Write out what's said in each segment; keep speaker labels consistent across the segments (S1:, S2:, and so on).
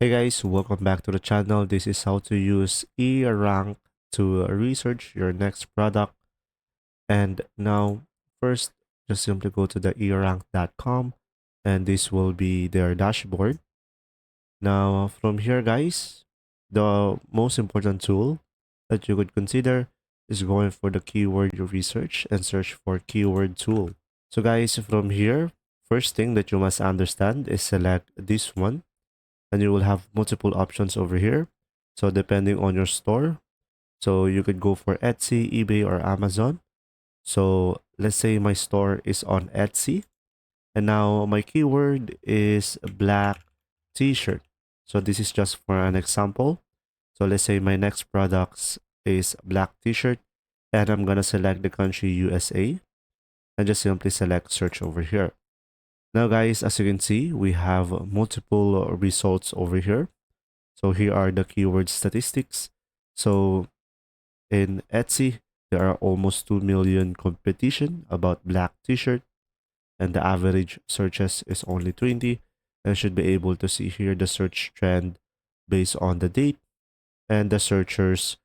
S1: Hey guys, welcome back to the channel. This is how to use Erank to research your next product. And now, first, just simply go to the erank.com and this will be their dashboard. Now, from here, guys, the most important tool that you could consider is going for the keyword research and search for keyword tool. So guys, from here, first thing that you must understand is select this one and you will have multiple options over here. So depending on your store, so you could go for Etsy, eBay, or Amazon. So let's say my store is on Etsy, and now my keyword is black t-shirt. So this is just for an example. So let's say my next products is black t-shirt, and I'm gonna select the country USA, and just simply select search over here. Now guys, as you can see, we have multiple results over here. So here are the keyword statistics. So in Etsy, there are almost 2 million competition about black t-shirt and the average searches is only 20. And should be able to see here the search trend based on the date and the searchers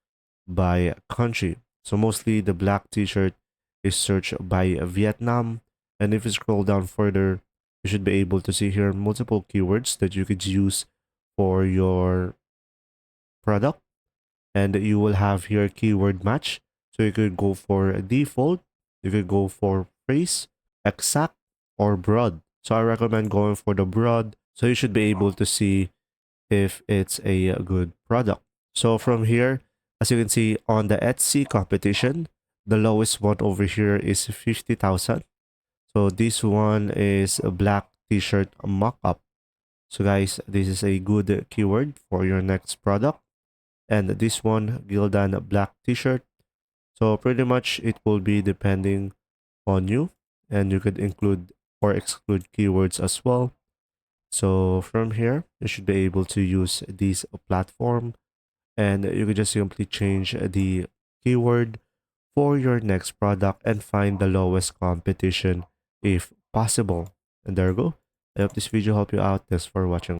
S1: by country. So mostly the black t-shirt is searched by Vietnam. And if you scroll down further, you should be able to see here multiple keywords that you could use for your product, and you will have here keyword match. So you could go for default, you could go for phrase, exact, or broad. So I recommend going for the broad, so you should be able to see if it's a good product. So from here, as you can see on the Etsy competition, the lowest one over here is 50,000. So this one is a black t-shirt mock-up. So guys, this is a good keyword for your next product. And this one, Gildan black t-shirt. So pretty much it will be depending on you, and you could include or exclude keywords as well. So from here, you should be able to use this platform, and you could just simply change the keyword for your next product and find the lowest competition if possible. And there you go. I hope this video helped you out. Thanks for watching.